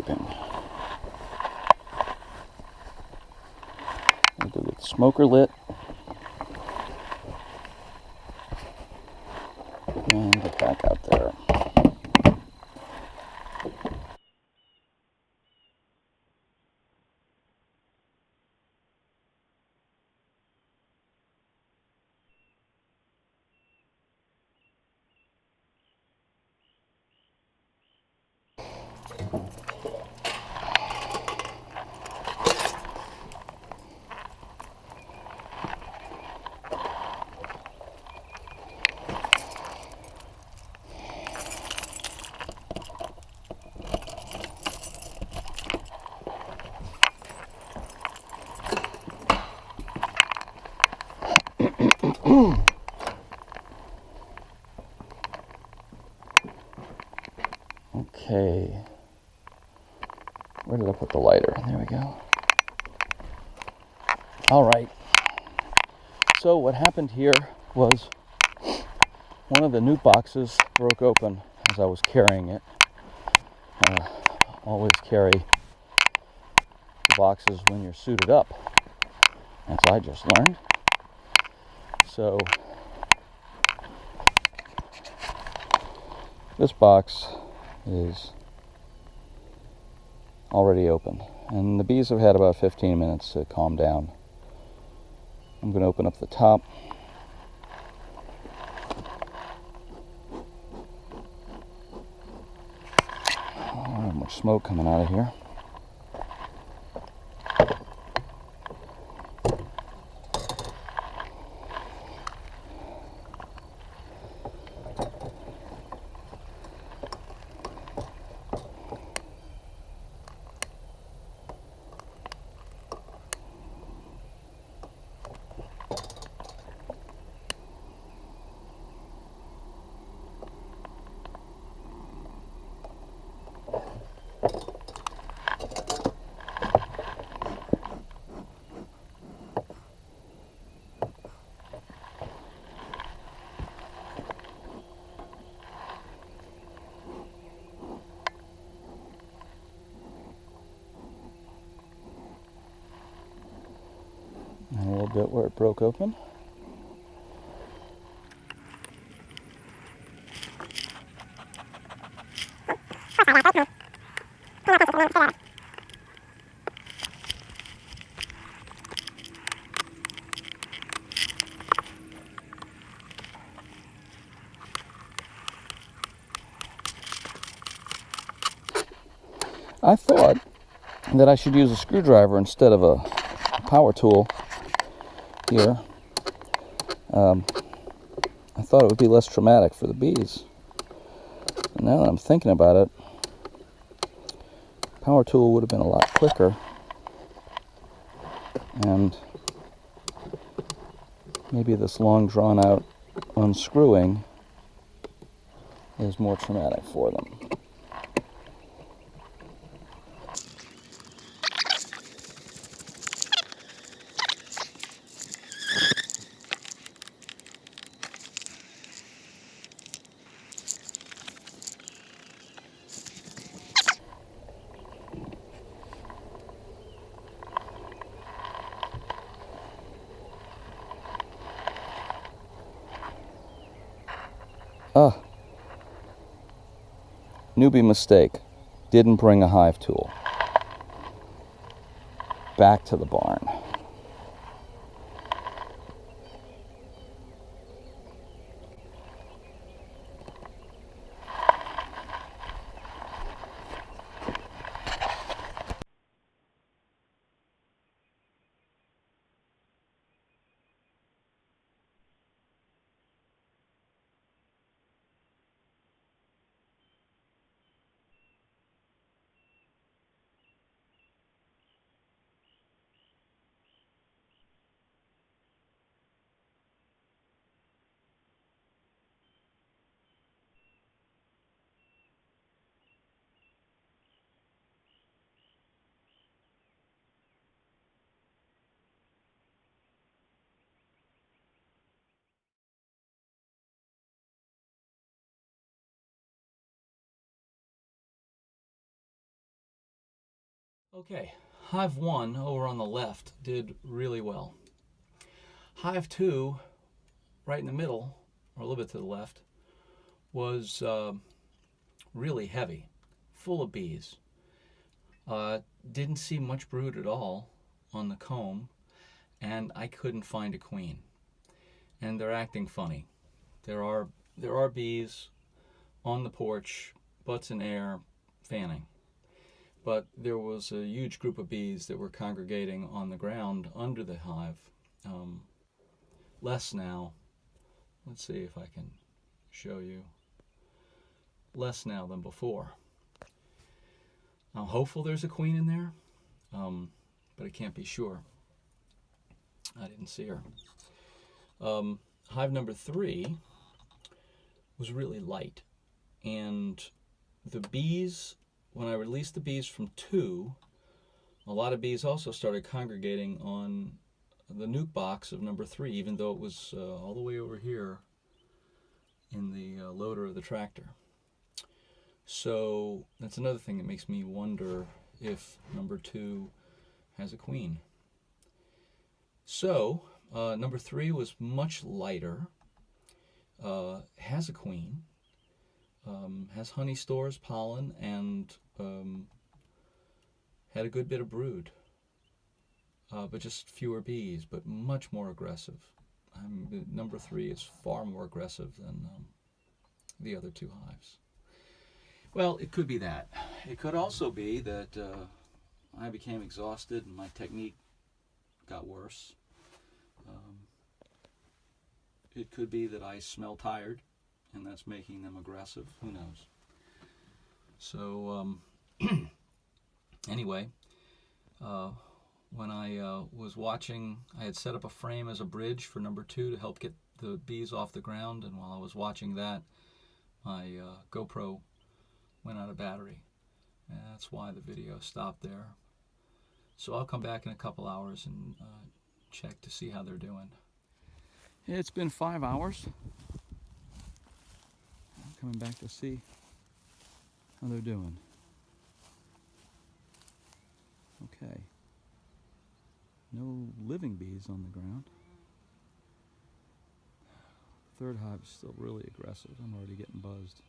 sleeping. I'll go get the smoker lit. And get back out there. Okay, where did I put the lighter? There we go. All right, so what happened here was one of the new boxes broke open as I was carrying it. Always carry the boxes when you're suited up, as I just learned. So this box is already open, and the bees have had about 15 minutes to calm down. I'm going to open up the top. I don't have much smoke coming out of here. And a little bit where it broke open. I thought that I should use a screwdriver instead of a power tool here. I thought it would be less traumatic for the bees. And now that I'm thinking about it, power tool would have been a lot quicker, and maybe this long drawn out unscrewing is more traumatic for them. Newbie mistake. Didn't bring a hive tool. Back to the barn. Okay, hive 1 over on the left did really well. Hive 2, right in the middle, or a little bit to the left, was really heavy, full of bees. Didn't see much brood at all on the comb, and I couldn't find a queen. And they're acting funny. There are bees on the porch, butts in air, fanning. But there was a huge group of bees that were congregating on the ground under the hive. Less now. Let's see if I can show you. Less now than before. I'm hopeful there's a queen in there, but I can't be sure. I didn't see her. Hive number 3 was really light, and the bees, when I released the bees from 2, a lot of bees also started congregating on the nuke box of number 3, even though it was all the way over here in the loader of the tractor. So that's another thing that makes me wonder if number 2 has a queen. So number 3 was much lighter, has a queen, has honey stores, pollen, and had a good bit of brood, but just fewer bees, but much more aggressive. Number 3 is far more aggressive than the other 2 hives. Well, it could be that. It could also be that I became exhausted and my technique got worse. It could be that I smell tired and that's making them aggressive. Who knows? So anyway, when I was watching, I had set up a frame as a bridge for number 2 to help get the bees off the ground, and while I was watching that, my GoPro went out of battery, and that's why the video stopped there. So I'll come back in a couple hours and check to see how they're doing. It's been 5 hours. I'm coming back to see how they're doing. Okay. No living bees on the ground. Third hive is still really aggressive. I'm already getting buzzed.